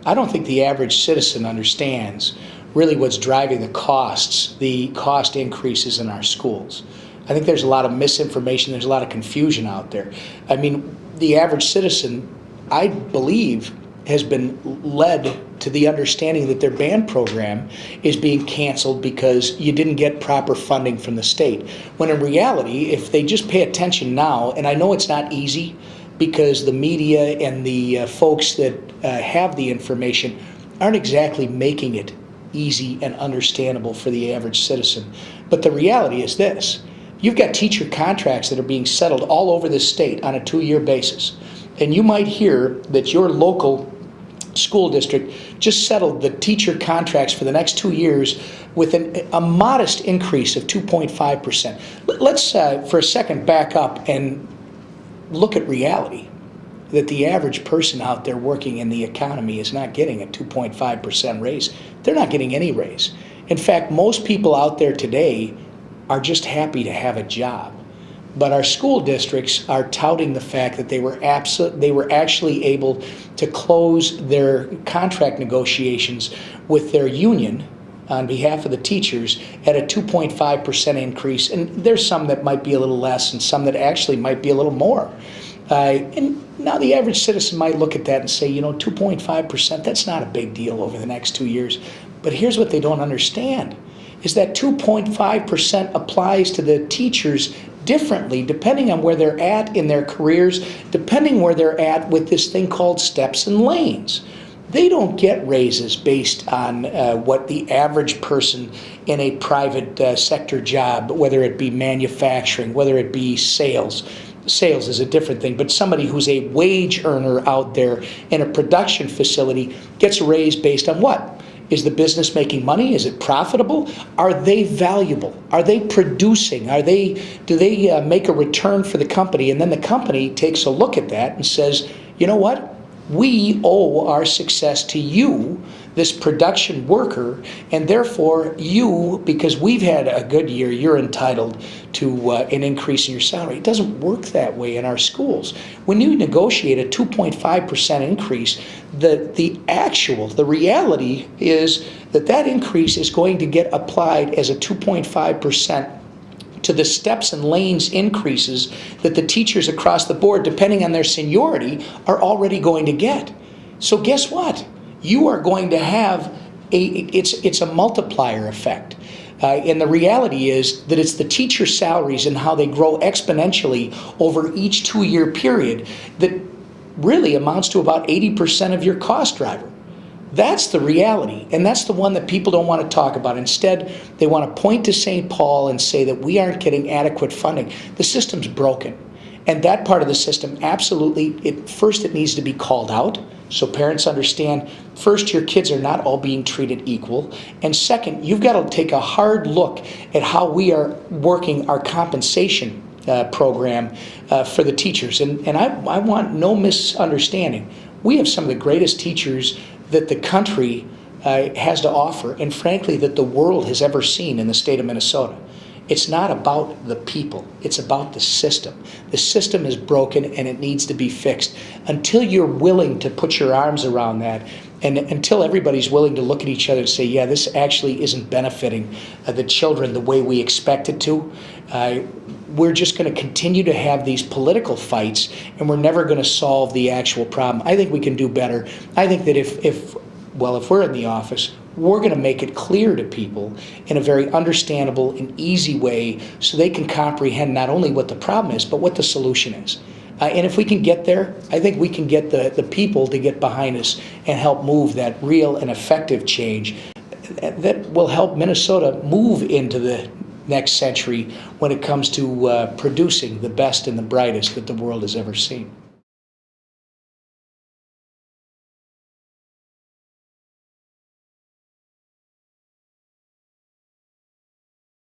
I don't think the average citizen understands really what's driving the cost increases in our schools. I think there's a lot of misinformation, there's a lot of confusion out there. I mean, the average citizen, I believe, has been led to the understanding that their band program is being canceled because you didn't get proper funding from the state. When in reality, if they just pay attention now, and I know it's not easy because the media and the folks that have the information aren't exactly making it easy and understandable for the average citizen. But the reality is this: you've got teacher contracts that are being settled all over the state on a 2-year basis. And you might hear that your local school district just settled the teacher contracts for the next 2 years with a modest increase of 2.5%. Let's for a second back up and look at reality, that the average person out there working in the economy is not getting a 2.5% raise. They're not getting any raise. In fact, most people out there today are just happy to have a job. But our school districts are touting the fact that they were actually able to close their contract negotiations with their union on behalf of the teachers at a 2.5% increase. And there's some that might be a little less and some that actually might be a little more. And now the average citizen might look at that and say, 2.5%, that's not a big deal over the next 2 years. But here's what they don't understand, is that 2.5% applies to the teachers differently depending on where they're at in their careers, depending where they're at with this thing called steps and lanes. They don't get raises based on what the average person in a private sector job, whether it be manufacturing, whether it be sales. Sales is a different thing, but somebody who's a wage earner out there in a production facility gets a raise based on what? Is the business making money? Is it profitable? Are they valuable? Are they producing? Do they make a return for the company? And then the company takes a look at that and says, you know what? We owe our success to you, this production worker, and therefore you, because we've had a good year, you're entitled to an increase in your salary. It doesn't work that way in our schools. When you negotiate a 2.5% increase, the reality is that increase is going to get applied as a 2.5% to the steps and lanes increases that the teachers across the board, depending on their seniority, are already going to get. So guess what? You are going to have it's a multiplier effect. And the reality is that it's the teacher salaries and how they grow exponentially over each 2-year period that really amounts to about 80% of your cost driver. That's the reality, and that's the one that people don't want to talk about. Instead, they want to point to St. Paul and say that we aren't getting adequate funding. The system's broken, and that part of the system, absolutely, first it needs to be called out so parents understand, first, your kids are not all being treated equal, and second, you've got to take a hard look at how we are working our compensation program for the teachers. And I want no misunderstanding. We have some of the greatest teachers that the country has to offer, and frankly that the world has ever seen in the state of Minnesota. It's not about the people, it's about the system. The system is broken and it needs to be fixed. Until you're willing to put your arms around that, and until everybody's willing to look at each other and say, yeah, this actually isn't benefiting the children the way we expect it to, we're just going to continue to have these political fights, and we're never going to solve the actual problem. I think we can do better. I think that if we're in the office, we're going to make it clear to people in a very understandable and easy way so they can comprehend not only what the problem is, but what the solution is. And if we can get there, I think we can get the people to get behind us and help move that real and effective change that will help Minnesota move into the next century when it comes to producing the best and the brightest that the world has ever seen.